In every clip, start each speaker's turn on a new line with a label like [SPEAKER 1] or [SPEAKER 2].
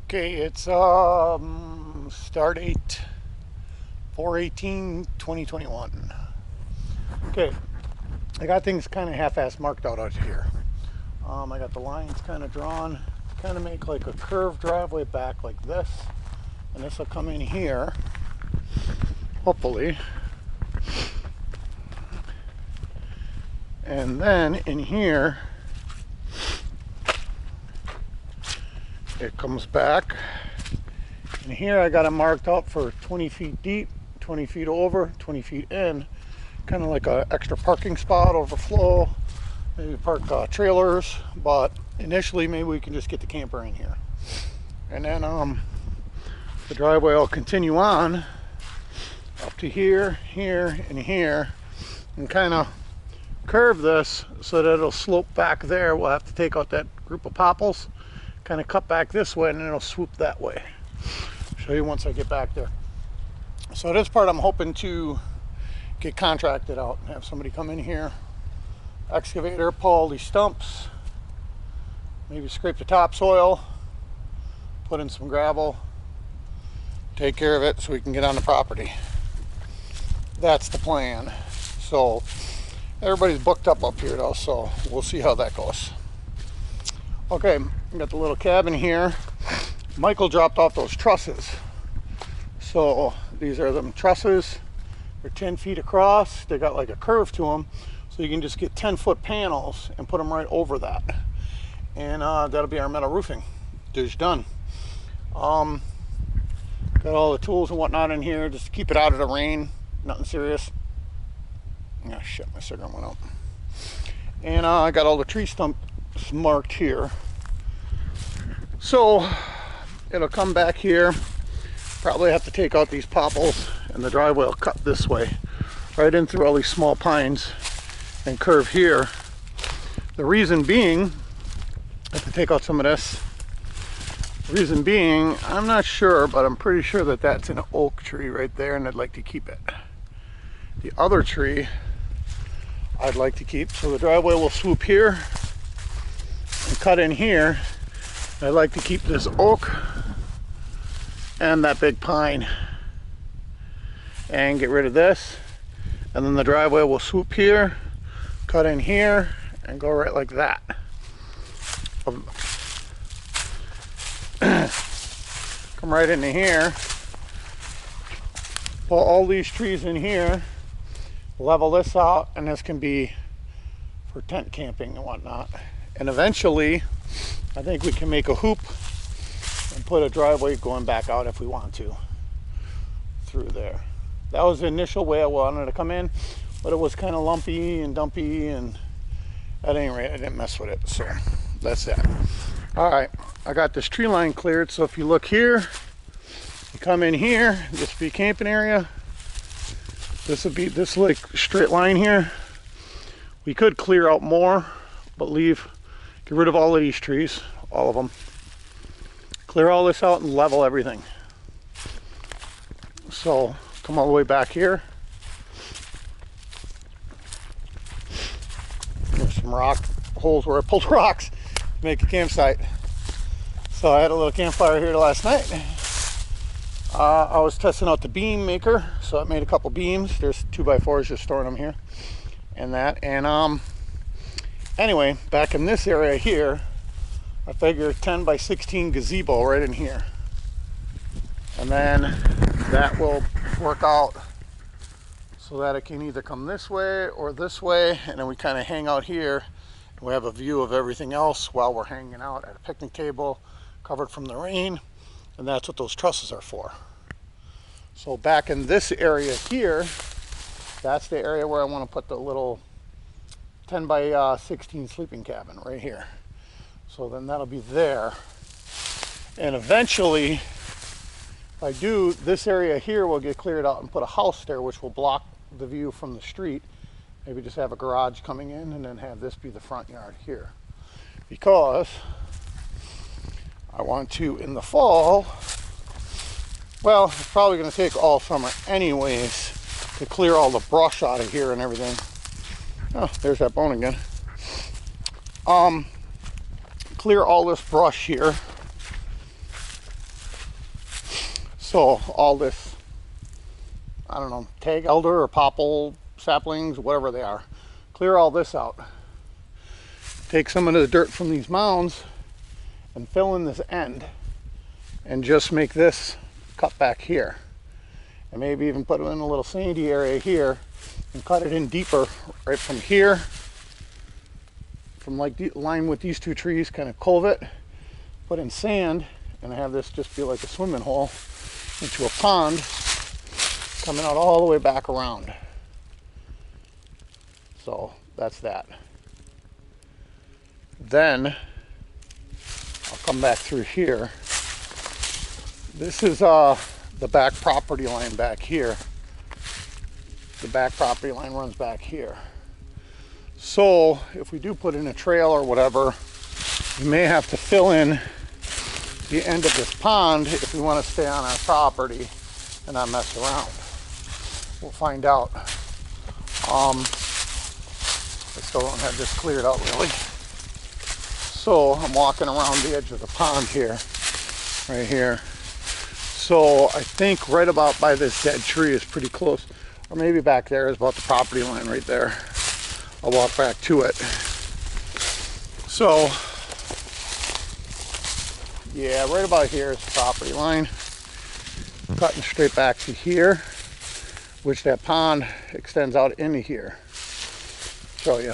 [SPEAKER 1] Okay, it's start date 4/18/2021. Okay, I got things kind of half-ass marked out here. I got the lines kind of drawn, kind of make like a curved driveway back like this, and this will come in here, hopefully, and then in here it comes back. And here I got it marked out for 20 feet deep, 20 feet over, 20 feet in, kind of like an extra parking spot, overflow, maybe park trailers, but initially maybe we can just get the camper in here. And then the driveway will continue on up to here, here, and here, and kind of curve this so that it'll slope back there. We'll have to take out that group of popples, kind of cut back this way, and then it'll swoop that way. Show you once I get back there. So this part I'm hoping to get contracted out and have somebody come in here, excavator, pull all these stumps, maybe scrape the topsoil, put in some gravel, take care of it so we can get on the property. That's the plan. So everybody's booked up here though, so we'll see how that goes. Okay, we got the little cabin here. Michael dropped off those trusses. So these are them trusses. They're 10 feet across. They got like a curve to them, so you can just get 10-foot panels and put them right over that. And that'll be our metal roofing. Dish done. Got all the tools and whatnot in here just to keep it out of the rain. Nothing serious. Oh shit, my cigarette went out. And I got all the tree stumps marked here. So it'll come back here. Probably have to take out these popples, and the driveway will cut this way, right in through all these small pines and curve here. The reason being, I have to take out some of this. The reason being, I'm not sure, but I'm pretty sure that that's an oak tree right there, and I'd like to keep it. The other tree I'd like to keep, so the driveway will swoop here and cut in here. I'd like to keep this oak and that big pine and get rid of this, and then the driveway will swoop here, cut in here, and go right like that. Come right into here, pull all these trees in here, level this out, and this can be for tent camping and whatnot. And eventually I think we can make a hoop and put a driveway going back out if we want to through there. That was the initial way I wanted to come in, but it was kind of lumpy and dumpy, and at any rate I didn't mess with it. So that's that. All right, I got this tree line cleared. So if you look here, you come in here, this will be camping area. This will be this like straight line here. We could clear out more, but get rid of all of these trees, all of them. Clear all this out and level everything. So come all the way back here. There's some rock holes where I pulled rocks to make a campsite. So I had a little campfire here last night. I was testing out the beam maker, so I made a couple beams. There's 2x4s, just storing them here and that. And anyway, back in this area here, I figure 10 by 16 gazebo right in here. And then that will work out so that it can either come this way or this way, and then we kind of hang out here and we have a view of everything else while we're hanging out at a picnic table covered from the rain. And that's what those trusses are for. So back in this area here, that's the area where I want to put the little 10 by 16 sleeping cabin right here. So then that'll be there. And eventually, if I do, this area here will get cleared out and put a house there, which will block the view from the street. Maybe just have a garage coming in and then have this be the front yard here. Because I want to, in the fall, well, it's probably going to take all summer anyways to clear all the brush out of here and everything. Oh, there's that bone again. Clear all this brush here So all this, I don't know, tag elder or popple saplings, whatever they are, clear all this out. Take some of the dirt from these mounds and fill in this end and just make this cut back here. And maybe even put it in a little sandy area here and cut it in deeper right from here, from like the line with these two trees, kind of cove it, put in sand, and have this just be like a swimming hole into a pond coming out all the way back around. So that's that. Then I'll come back through here. This is the back property line back here. The back property line runs back here. So if we do put in a trail or whatever, we may have to fill in the end of this pond if we want to stay on our property and not mess around. We'll find out. I still don't have this cleared out really. So I'm walking around the edge of the pond here, right here. So I think right about by this dead tree is pretty close, or maybe back there is about the property line right there. I'll walk back to it. So yeah, right about here is the property line. Cutting straight back to here, which that pond extends out into here. Show you.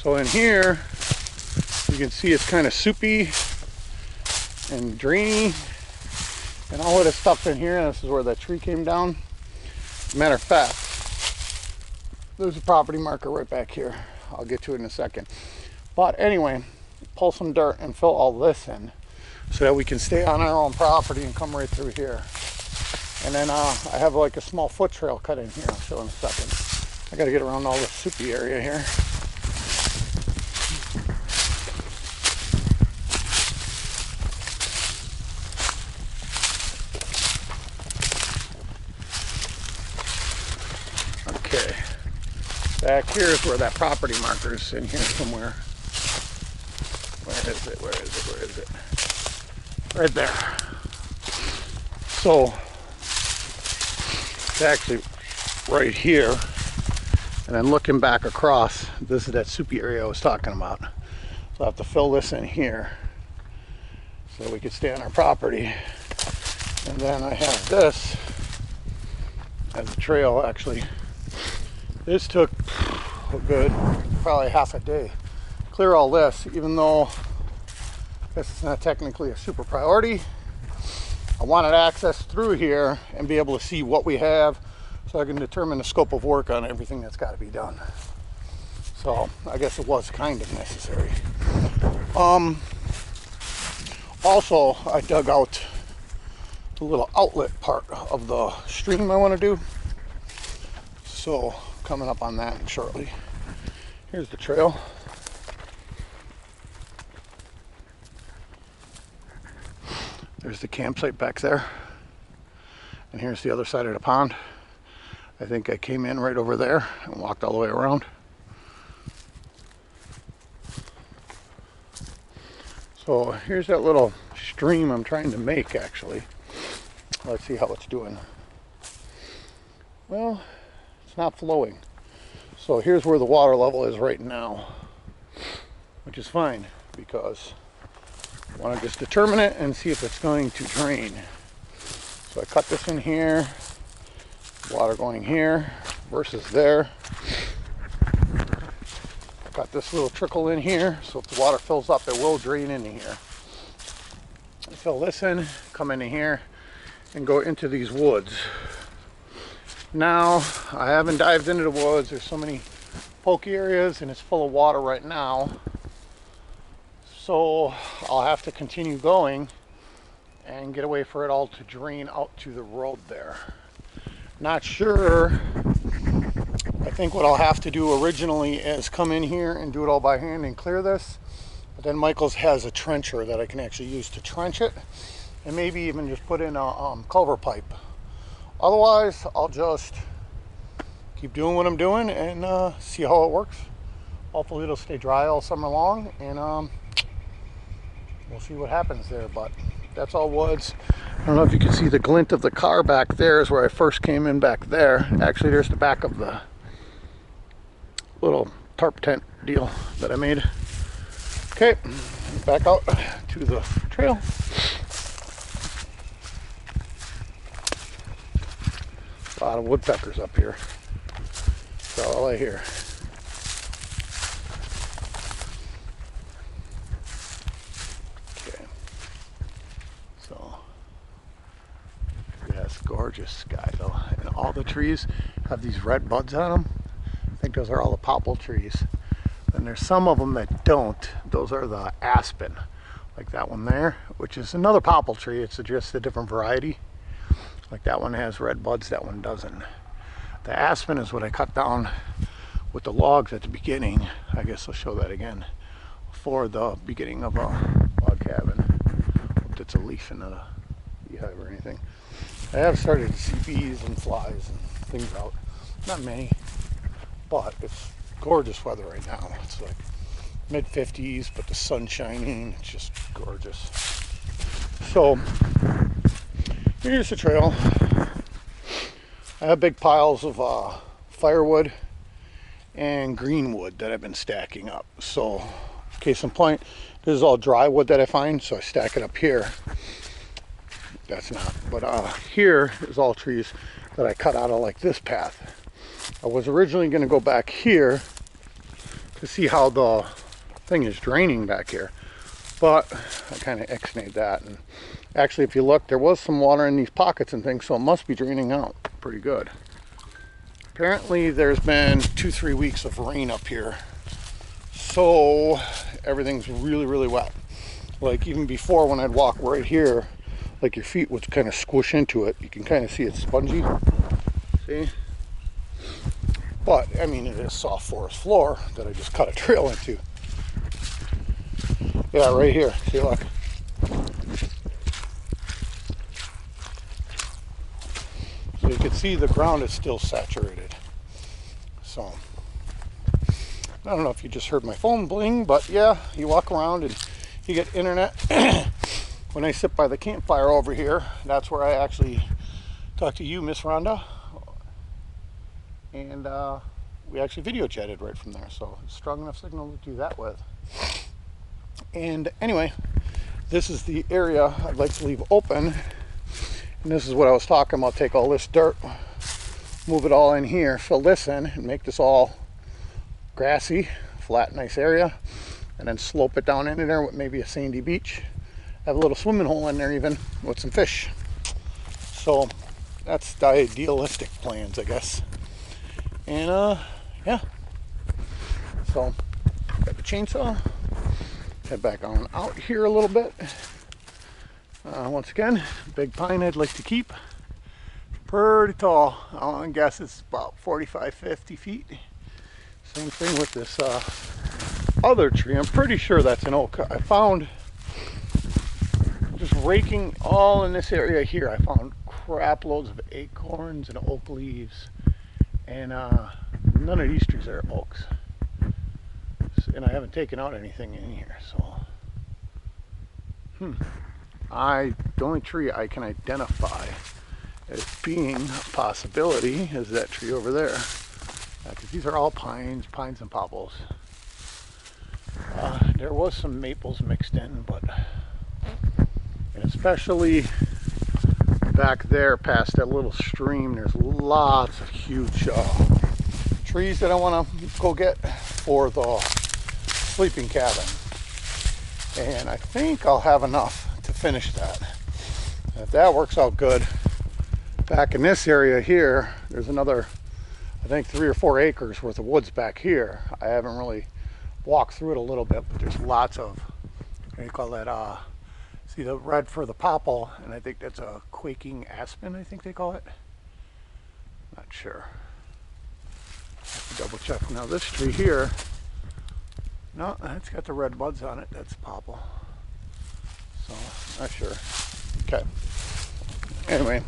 [SPEAKER 1] So in here, you can see it's kind of soupy and drainy, and all of this stuff in here. This is where that tree came down. Matter of fact, there's a property marker right back here. I'll get to it in a second. But anyway, pull some dirt and fill all this in so that we can stay on our own property and come right through here. And then I have like a small foot trail cut in here. I'll show in a second. I got to get around all this soupy area here. Okay, back here is where that property marker is, in here somewhere. Where is it? Where is it? Where is it? Right there. So it's actually right here, and then looking back across, this is that soupy area I was talking about. So I have to fill this in here so we could stay on our property. And then I have this as a trail. Actually, this took a good probably half a day. Clear all this, even though this is not technically a super priority. I wanted access through here and be able to see what we have so I can determine the scope of work on everything that's got to be done. So I guess it was kind of necessary. Also, I dug out the little outlet part of the stream I want to do. So coming up on that shortly. Here's the trail. There's the campsite back there. And here's the other side of the pond. I think I came in right over there and walked all the way around. So here's that little stream I'm trying to make actually. Let's see how it's doing. Well, it's not flowing. So here's where the water level is right now, which is fine because I want to just determine it and see if it's going to drain. So I cut this in here, water going here versus there. Got this little trickle in here, so if the water fills up, it will drain into here. Fill this in, come into here, and go into these woods. Now, I haven't dived into the woods. There's so many pokey areas, and it's full of water right now. So I'll have to continue going and get a way for it all to drain out to the road there. Not sure. I think what I'll have to do originally is come in here and do it all by hand and clear this. But then Michael's has a trencher that I can actually use to trench it, and maybe even just put in a culvert pipe. Otherwise, I'll just keep doing what I'm doing and see how it works. hopefully it'll stay dry all summer long, and we'll see what happens there. But that's all woods. I don't know if you can see the glint of the car back there is where I first came in back there. Actually, there's the back of the little tarp tent deal that I made. Okay, back out to the trail. A lot of woodpeckers up here. That's all I hear. Okay. So, yes, gorgeous sky though. And all the trees have these red buds on them. I think those are all the popple trees. And there's some of them that don't. Those are the aspen, like that one there, which is another popple tree. It's just a different variety. Like that one has red buds, that one doesn't. The aspen is what I cut down with the logs at the beginning. I guess I'll show that again. For the beginning of a log cabin. Hope that's a leaf in a beehive or anything. I have started to see bees and flies and things out. Not many, but it's gorgeous weather right now. It's like mid-50s, but the sun's shining. It's just gorgeous. So here's the trail. I have big piles of firewood and greenwood that I've been stacking up. So, case in point, this is all dry wood that I find, so I stack it up here. That's not, but here is all trees that I cut out of like this path. I was originally going to go back here to see how the thing is draining back here, but I kind of ixnayed that. And actually, if you look, there was some water in these pockets and things, so it must be draining out pretty good. Apparently, there's been 2-3 weeks of rain up here, so everything's really, really wet. Like even before, when I'd walk right here, like your feet would kind of squish into it. You can kind of see it's spongy. See? But I mean, it is soft forest floor that I just cut a trail into. Yeah, right here. See, look. So you can see the ground is still saturated. So I don't know if you just heard my phone bling, but yeah, you walk around and you get internet. When I sit by the campfire over here, that's where I actually talk to you, Miss Rhonda, and we actually video chatted right from there. So it's strong enough signal to do that with. And anyway, this is the area I'd like to leave open. And this is what I was talking about. Take all this dirt, move it all in here, fill this in, and make this all grassy, flat, nice area. And then slope it down into there with maybe a sandy beach. Have a little swimming hole in there even with some fish. So that's the idealistic plans, I guess. And yeah. So got the chainsaw. Head back on out here a little bit. Once again, big pine I'd like to keep. Pretty tall. I guess it's about 45-50 feet. Same thing with this other tree. I'm pretty sure that's an oak. I found, just raking all in this area here, I found crap loads of acorns and oak leaves. And none of these trees are oaks. And I haven't taken out anything in here, so the only tree I can identify as being a possibility is that tree over there, because these are all pines and popples. There was some maples mixed in, but and especially back there past that little stream, there's lots of huge trees that I want to go get for the sleeping cabin, and I think I'll have enough to finish that. And if that works out good, back in this area here, there's another, I think 3 or 4 acres worth of woods back here. I haven't really walked through it a little bit, but there's lots of, what do you call that, see the red for the popple, and I think that's a quaking aspen, I think they call it. Not sure. Have to double check. Now this tree here, no, it's got the red buds on it. That's popple. So, not sure. Okay. Anyway,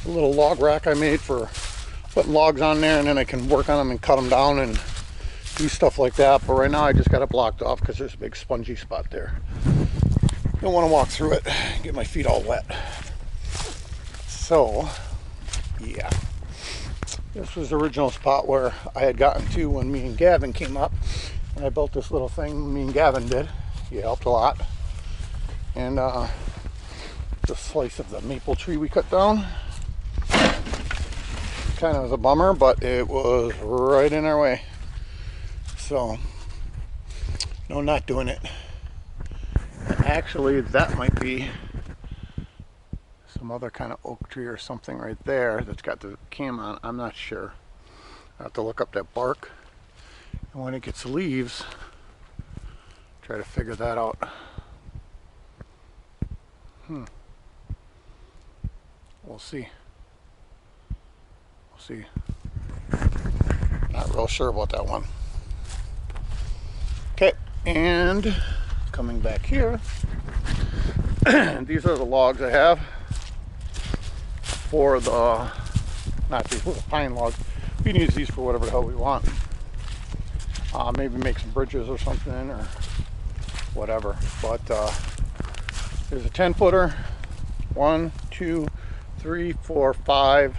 [SPEAKER 1] a little log rack I made for putting logs on there, and then I can work on them and cut them down and do stuff like that. But right now I just got it blocked off because there's a big spongy spot there. Don't want to walk through it, get my feet all wet. So, yeah. This was the original spot where I had gotten to when me and Gavin came up. And I built this little thing, me and Gavin did. He helped a lot. And the slice of the maple tree we cut down. Kind of was a bummer, but it was right in our way. So, no, not doing it. And actually, that might be some other kind of oak tree or something right there that's got the cam on. I'm not sure. I have to look up that bark. And when it gets leaves, try to figure that out. We'll see. We'll see. Not real sure about that one. Okay, and coming back here, these are the logs I have for the, not these little pine logs. We can use these for whatever the hell we want. Maybe make some bridges or something or whatever. But there's a 10-footer. 1, 2, 3, 4, 5,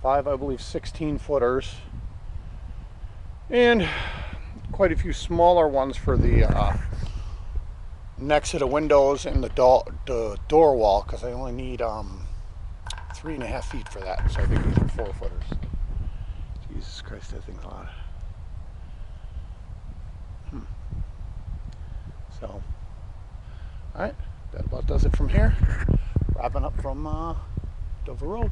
[SPEAKER 1] I believe 16 footers, and quite a few smaller ones for the next to the windows and the door wall, because I only need 3.5 feet for that. So I think these are 4 footers. Jesus Christ, that thing's loud. So, all right, that about does it from here. Wrapping up from Dover Road.